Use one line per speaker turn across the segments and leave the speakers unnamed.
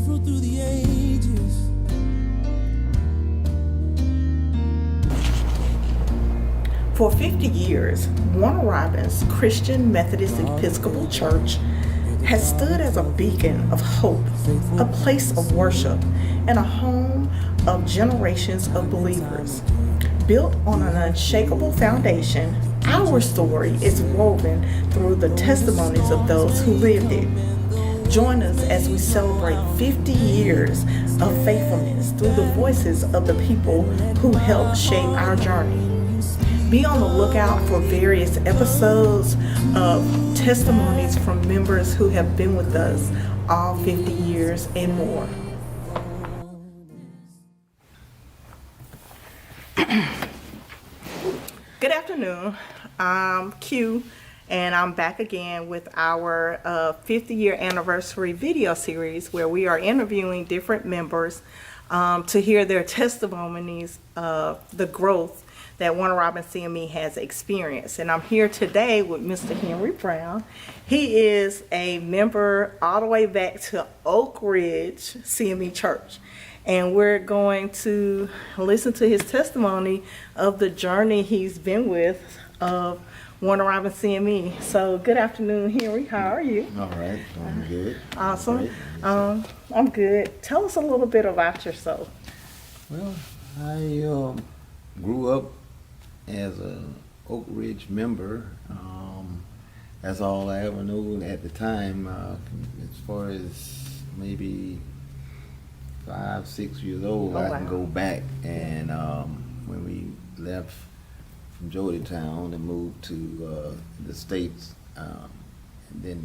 fruit through the ages.
For 50 years, Warner Robins Christian Methodist Episcopal Church has stood as a beacon of hope, a place of worship, and a home of generations of believers. Built on an unshakable foundation, our story is woven through the testimonies of those who lived it. Join us as we celebrate 50 years of faithfulness through the voices of the people who helped shape our journey. Be on the lookout for various episodes of testimonies from members who have been with us all 50 years and more. Good afternoon. I'm Q, and I'm back again with our 50-year anniversary video series where we are interviewing different members to hear their testimonies of the growth that Warner Robins CME has experienced. And I'm here today with Mr. Henry Brown. He is a member all the way back to Oak Ridge CME Church. And we're going to listen to his testimony of the journey he's been with of Warner Robins CME. So good afternoon, Henry. How are you?
All right, I'm good.
Awesome.
Great.
I'm good. Tell us a little bit about yourself.
Well, I grew up as a Oak Ridge member. That's all I ever knew at the time. As far as maybe 5, 6 years old, I can go back. And when we left from Jodytown and moved to the States, and then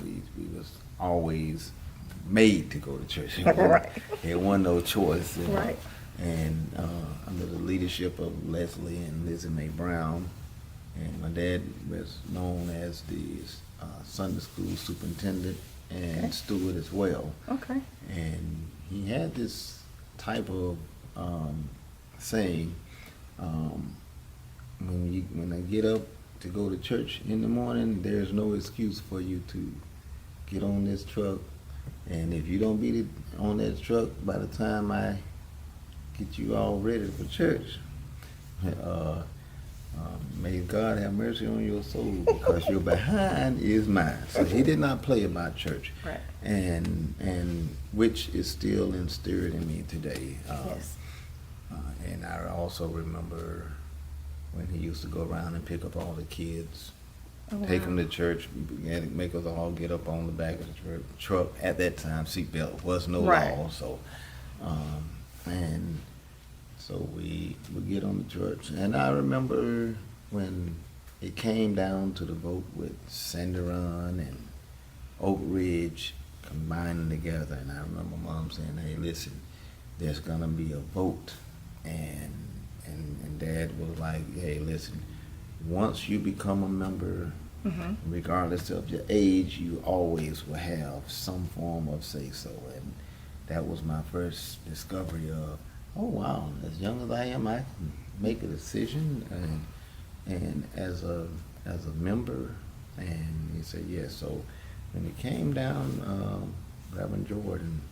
we was always made to go to church.
Right.
There wasn't no choice. You know?
Right.
And under the leadership of Leslie and Lizzie Mae Brown, and my dad was known as the Sunday school superintendent and steward as well.
Okay.
And he had this type of saying, when I get up to go to church in the morning, there's no excuse for you to get on this truck, and if you don't be on that truck by the time I get you all ready for church, may God have mercy on your soul, because your behind is mine. So he did not play about church,
Right.
and which is still instilled in me today.
Yes.
And I also remember when he used to go around and pick up all the kids, take them to church, began to make us all get up on the back of the truck. At that time, seatbelt was no law, so and so we would get on the church. And I remember when it came down to the vote with Sanderon and Oak Ridge combining together, and I remember Mom saying, "Hey, listen, there's gonna be a vote," and Dad was like, "Hey, listen, once you become a member, regardless of your age, you always will have some form of say-so." And that was my first discovery of, oh wow, as young as I am, I can make a decision, and as a member. And he said yes. So when it came down, Reverend Jordan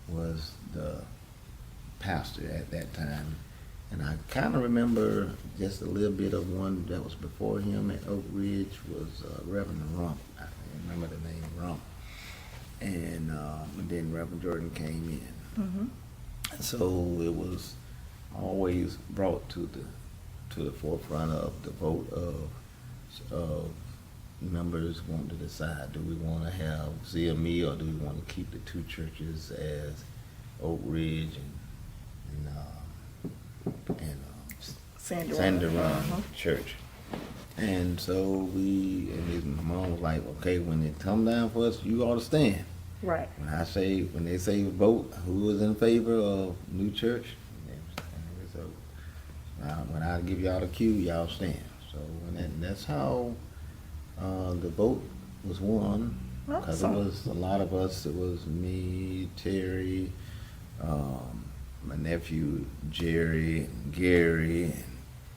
was the pastor at that time. And I kind of remember just a little bit of one that was before him at Oak Ridge was Reverend Rump. I remember the name Rump. And then Reverend Jordan came in. And so it was always brought to the forefront of the vote of members wanting to decide, do we want to have CME or do we want to keep the two churches as Oak Ridge and Sanderon Church. And so his mom was like, okay, when it come down for us, you ought to stand.
Right.
When they say vote, who is in favor of new church? So when I give y'all the cue, y'all stand. So that's how the vote was won. Because it was a lot of us. It was me, Terry, my nephew Jerry, and Gary. And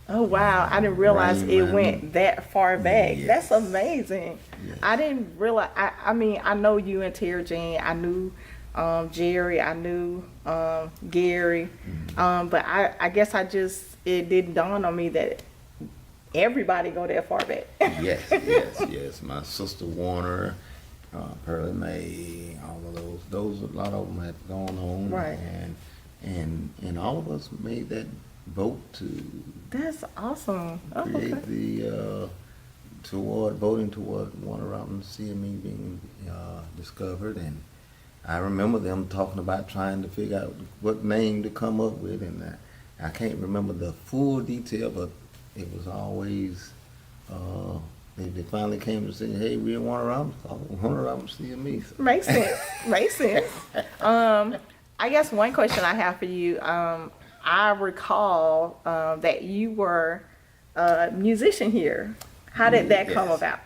oh wow, I didn't realize it went that far back.
Yes.
That's amazing. Yes. I didn't realize, I mean, I know you and Terry Jane. I knew Jerry, I knew Gary, but I guess it didn't dawn on me that everybody go that far back.
Yes. My sister Warner, Pearlie Mae, all of those, a lot of them had gone on,
Right.
and all of us made that vote to
That's awesome. Oh,
create
okay.
the voting toward Warner Robins CME being discovered, and I remember them talking about trying to figure out what name to come up with, and I can't remember the full detail, but it was always they finally came to say, hey, we're Warner Robins, Warner Robins CME. So.
Makes sense. Makes sense. I guess one question I have for you. I recall that you were a musician here. How did that come
Yes.
about?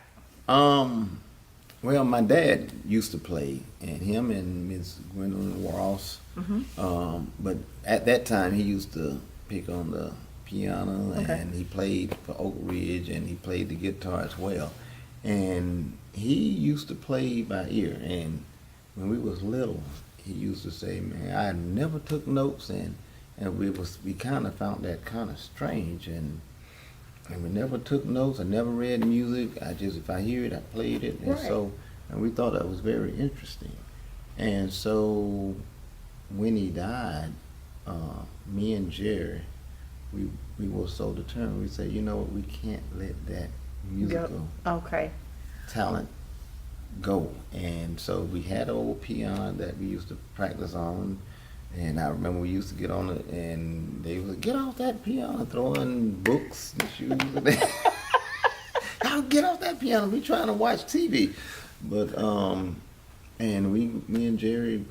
Well, my dad used to play, and him and Miss Gwendolyn Ross. But at that time, he used to pick on the piano,
Okay.
and he played for Oak Ridge, and he played the guitar as well. And he used to play by ear. And when we was little, he used to say, "Man, I never took notes," and we kind of found that kind of strange, and we never took notes. I never read music. If I hear it, I played it, and
Right.
and we thought that was very interesting. And so when he died, me and Jerry, we were so determined. We said, you know what, we can't let that musical
Okay.
talent go. And so we had an old piano that we used to practice on. And I remember we used to get on it, and they would get off that piano, throwing books and shoes. I'll get off that piano. We trying to watch TV, but and me and Jerry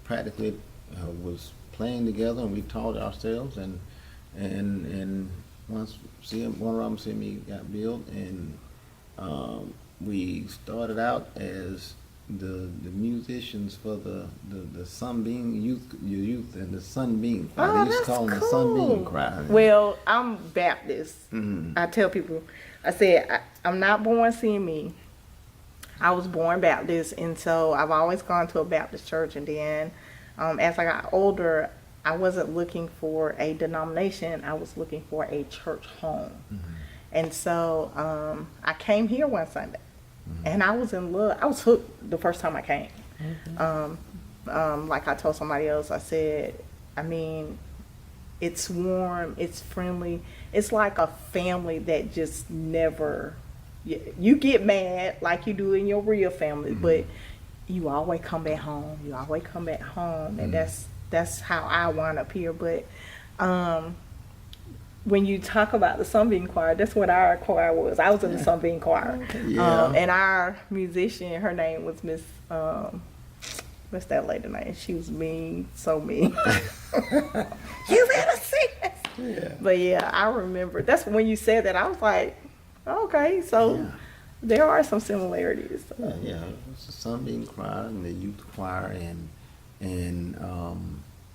practically was playing together, and we taught ourselves, and once Warner Robins CME got built, and we started out as the musicians for the Sunbeam youth and the Sunbeam choir.
Oh,
They used to
that's
call them the
cool.
Sunbeam choir.
Well, I'm Baptist.
Mhm.
I tell people, I said, I'm not born CME. I was born Baptist, and so I've always gone to a Baptist church. And then as I got older, I wasn't looking for a denomination. I was looking for a church home. And so I came here one Sunday, and I was in love. I was hooked the first time I came. Like I told somebody else, I said, I mean, it's warm, it's friendly. It's like a family that just never, you get mad like you do in your real family, but you always come back home. You always come back home. And that's how I wind up here. But when you talk about the Sunbeam Choir, that's what our choir was. I was in the Sunbeam Choir.
Yeah.
And our musician, her name was Miss, what's that lady name? She was mean, so mean. You better sing this.
Yeah.
But yeah, I remember. That's when you said that. I was like, okay, so
Yeah.
there are some similarities.
Yeah, it's the Sunbeam Choir and the youth choir, and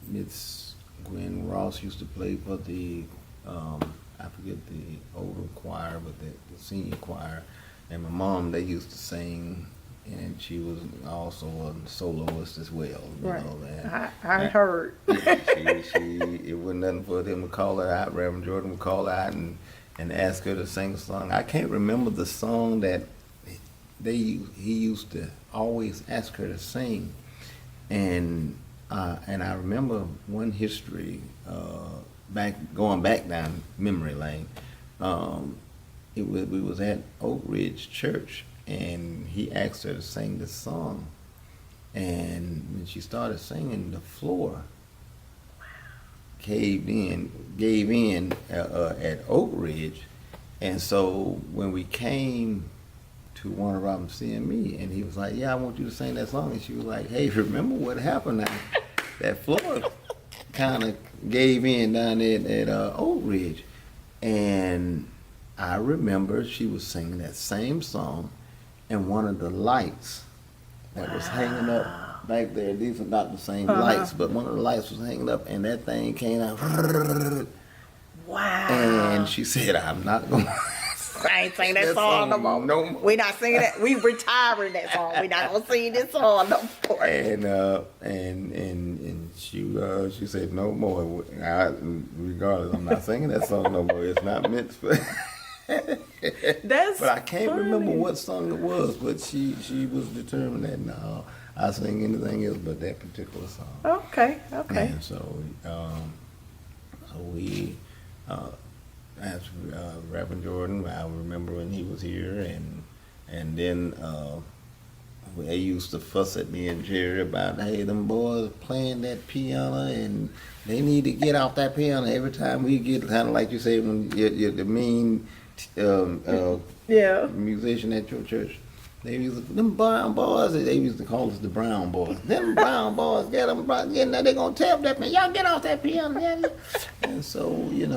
Miss Gwen Ross used to play for the I forget the older choir, but the senior choir, and my mom, they used to sing, and she was also a soloist as well. You
Right.
know, and
I heard.
it wasn't nothing for them to call her out. Reverend Jordan would call her out and ask her to sing a song. I can't remember the song that he used to always ask her to sing, and I remember one history going back down memory lane. We was at Oak Ridge Church, and he asked her to sing this song, and when she started singing, the floor gave in at Oak Ridge. And so when we came to Warner Robins CME, and he was like, yeah, I want you to sing that song, and she was like, hey, remember what happened? That floor kind of gave in down at Oak Ridge. And I remember she was singing that same song, and one of the lights that was hanging up back there, these are not the same lights, but one of the lights was hanging up, and that thing came out.
Wow.
And she said, I'm not going to
I ain't singing that song no more.
No more.
We not singing that. We retiring that song. We not gonna sing this song no more.
And she said no more. Regardless, I'm not singing that song no more. It's not meant for.
That's
But I can't
funny.
remember what song it was. But she was determined that no, I sing anything else but that particular song.
Okay.
And so we, as Reverend Jordan, I remember when he was here, and then they used to fuss at me and Jerry about, hey, them boys playing that piano, and they need to get off that piano. Every time we get, kind of like you say, when you're the mean
Yeah.
musician at your church. They used to, them brown boys, they used to call us the brown boys. Them brown boys, get them, now they gonna tap that piano. Y'all get off that piano. And so, even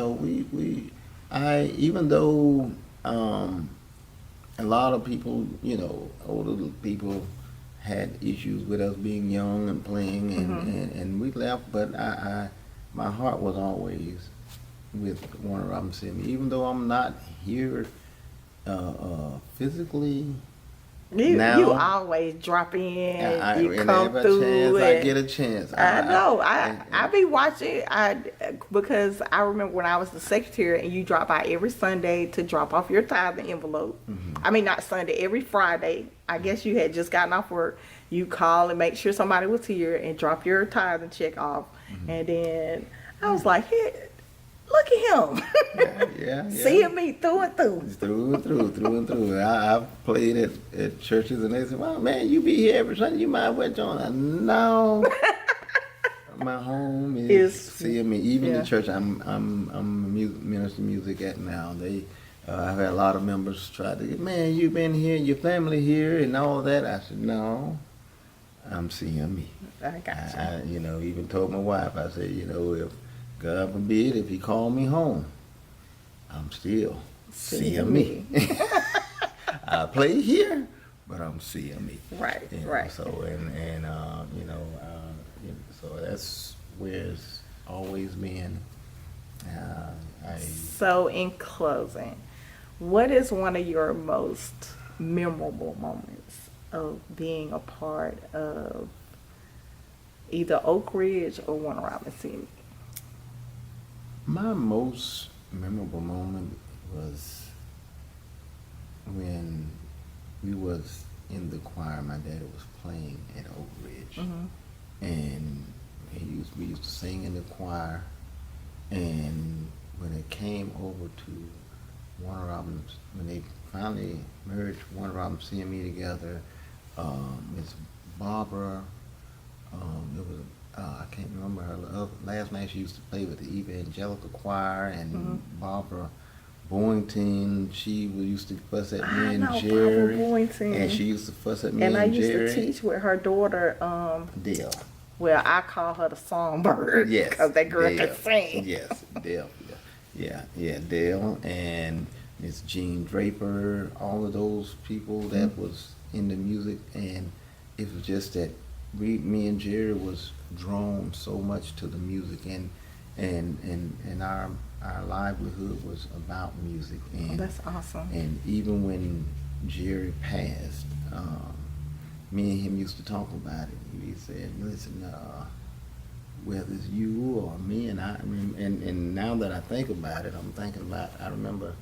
though a lot of people, older people had issues with us being young and playing, and we left, but my heart was always with Warner Robinson. Even though I'm not here physically.
You always drop in. You come through.
I get a chance.
I know. I be watching. Because I remember when I was the secretary and you drop by every Sunday to drop off your tithing envelope. I mean, not Sunday, every Friday. I guess you had just gotten off work. You call and make sure somebody was here and drop your tithing check off. And then I was like, hey, look at him.
Yeah.
Seeing me through and through.
Through and through. I've played at churches and they say, well, man, you be here every Sunday, you might as well join. No. My home is seeing me. Even the church I'm ministering music at now. I've had a lot of members try to get, man, you been here, your family here and all that. I said, no, I'm seeing me.
I got you.
I even told my wife, I said, if God forbid, if he called me home, I'm still seeing me. I play here, but I'm seeing me.
Right.
So so that's where it's always been.
So in closing, what is one of your most memorable moments of being a part of either Oak Ridge or Warner Robinson?
My most memorable moment was when we was in the choir. My daddy was playing at Oak Ridge, and we used to sing in the choir. And when it came over to Warner Robinson, when they finally merged Warner Robinson and me together, Miss Barbara, it was I can't remember her last name. She used to play with the Evangelical Choir, and Barbara Boynton. She used to fuss at me and Jerry.
Barbara Boynton.
And she used to fuss at me
and
and
Jerry.
Jerry.
And I used to teach with her daughter,
Dale.
Well, I call her the songbird.
Yes.
Because that girl
Dale.
can sing.
Yes, Dale. Yeah, Dale and Miss Jean Draper, all of those people that was in the music, and it was just that me and Jerry was drawn so much to the music, and our livelihood was about music. And
that's awesome.
And even when Jerry passed, me and him used to talk about it. He said, listen, whether it's you or me, and now that I think about it, I'm thinking about, I remember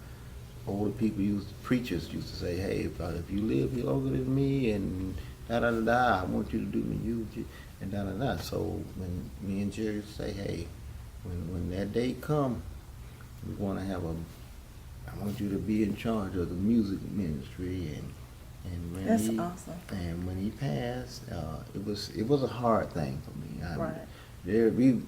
older people preachers used to say, hey, if you live here longer than me, and da-da-da-da, I want you to do me, and da-da-da. So when me and Jerry say, hey, when that day come, we want to have I want you to be in charge of the music ministry, and when
that's awesome.
And when he passed, it was a hard thing for me.
Right.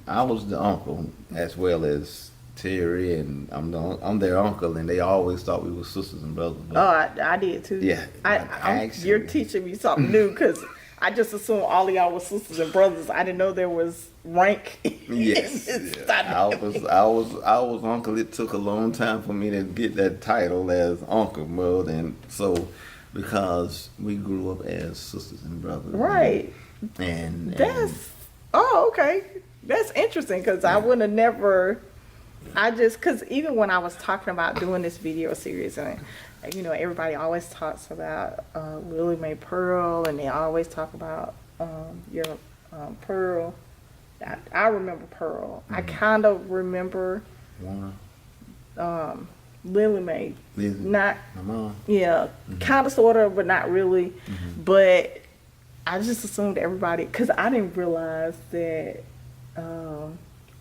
I was the uncle as well as Terry, and I'm their uncle, and they always thought we were sisters and brothers.
I did too.
Yeah.
You're teaching me something new, because I just assumed all of y'all were sisters and brothers. I didn't know there was rank.
Yes. I was uncle. It took a long time for me to get that title as uncle, more than so, because we grew up as sisters and brothers.
Right.
And
okay. That's interesting, because I would have never I just, because even when I was talking about doing this video series, and you know, everybody always talks about Lily Mae Pearl, and they always talk about your Pearl. I remember Pearl. I kind of remember
Warner,
Lily Mae.
Lizzie,
Not,
my mom.
yeah, kind of, sort of, but not really. But I just assumed everybody, because I didn't realize that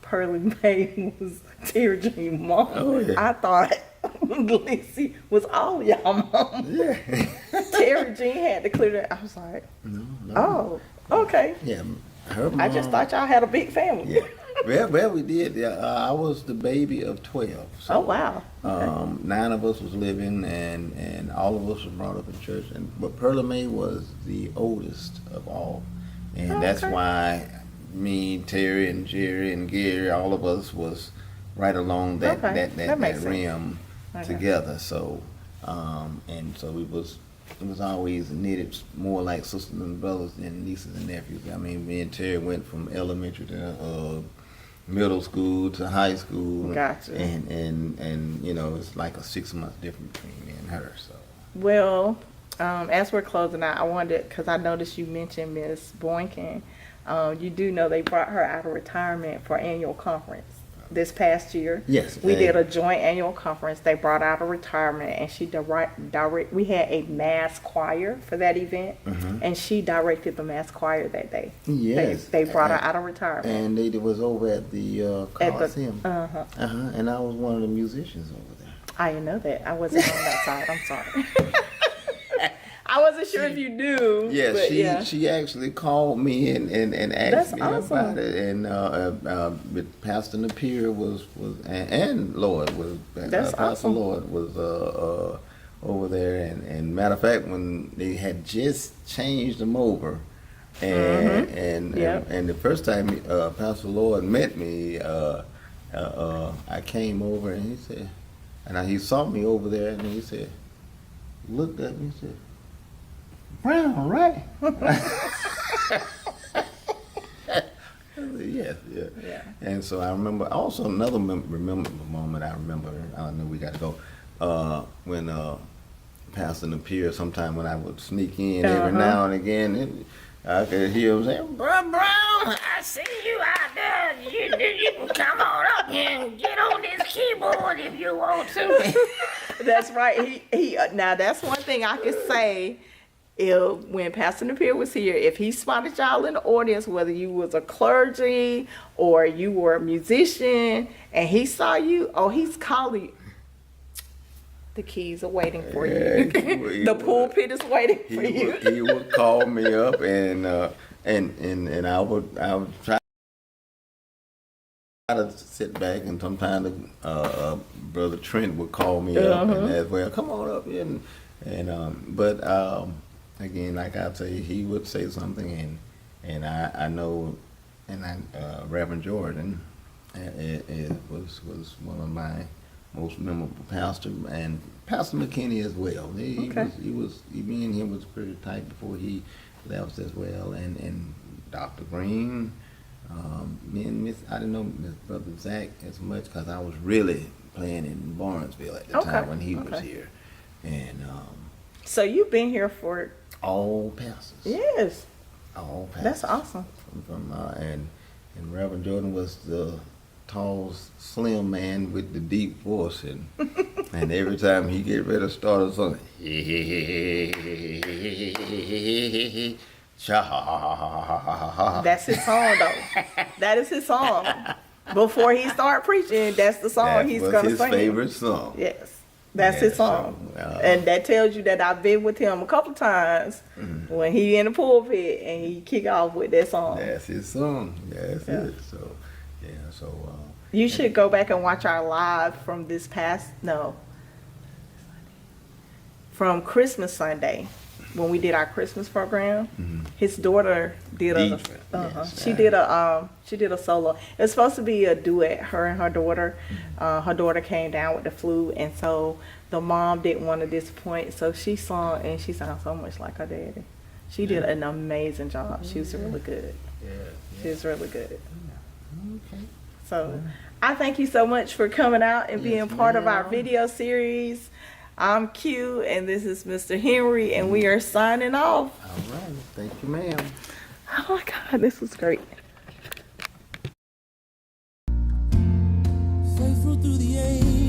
Pearlie Mae was Terry Jean mom.
Oh, yeah.
I thought Lizzie was all y'all mom.
Yeah.
Terry Jean had to clear that. I was like,
No.
oh, okay.
Yeah, her mom.
I just thought y'all had a big family.
Yeah. Well, we did. Yeah, I was the baby of 12. So,
Oh, wow. Okay.
9 of us was living, and all of us were brought up in church. But Pearlie Mae was the oldest of all, and that's
Okay.
why me, Terry, and Jerry, and Gary, all of us was right along that
Okay.
that
That makes sense.
rim
Okay.
together. So, and so it was always knitted more like sisters and brothers than nieces and nephews. I mean, me and Terry went from elementary to middle school to high school.
Gotcha.
And you know, it's like a 6 month difference between me and her. So
Well, as we're closing out, I wanted, because I noticed you mentioned Miss Boykin. You do know they brought her out of retirement for annual conference this past year.
Yes.
We did a joint annual conference. They brought out of retirement, and she direct. We had a mass choir for that event, and she directed the mass choir that day.
Yes.
They brought her out of retirement.
And it was over at the Coliseum.
Uh-huh.
And I was one of the musicians over there.
I didn't know that. I wasn't on that side. I'm sorry. I wasn't sure if you knew.
Yeah,
but
she actually called me and
That's
asked me
awesome.
about it, and with Pastor Napier was and Lord was
That's
Pastor
awesome.
Lord was over there, and matter of fact, when they had just changed them over, and
Yep.
and the first time Pastor Lord met me, I came over and he said, he saw me over there and he said, looked at me and said, Brown, right? Yes, yeah.
Yeah.
And so I remember also another remember moment I remember. I know we got to go when Pastor Napier. Sometime when I would sneak in every now and again, I could hear him saying, "Brown, I see you out there. You can come on up here and get on this keyboard if you want to."
That's right. He now that's one thing I could say. When Pastor Napier was here, if he spotted y'all in the audience, whether you was a clergy or you were a musician, and he saw you, he's calling you. The keys are waiting for you. The pulpit is waiting for you.
He would call me up and I would try to sit back, and sometimes Brother Trent would call me up and as well, come on up here, but again, like I tell you, he would say something, and I know, and Reverend Jordan it was one of my most memorable pastor, and Pastor McKinney as well. He was me and him was pretty tight before he left as well, and Dr. Green. Me and I didn't know Miss Brother Zach as much because I was really playing in Barnesville at the time when he was here, and
So you've been here for
all pastors.
yes.
All pastors.
That's awesome.
From and Reverend Jordan was the tall, slim man with the deep voice, and every time he get ready to start a song,
That's his song, though. That is his song. Before he start preaching, that's the song
that
he's
was
gonna
his
sing.
favorite song.
Yes, that's his song, and that tells you that I've been with him a couple times when he in the pulpit and he kick off with that song.
That's his song. That's it. So,
You should go back and watch our live from this past from Christmas Sunday when we did our Christmas program. His daughter did she did a solo. It was supposed to be a duet, her and her daughter. Her daughter came down with the flu, and so the mom didn't want to disappoint, so she sung, and she sounds so much like her daddy. She did an amazing job. She was really good. She was really good.
Okay.
So I thank you so much for coming out and being part of our video series. I'm Q, and this is Mr. Henry, and we are signing off.
All right. Thank you, ma'am.
Oh my God, this was great.
faithful through the ages.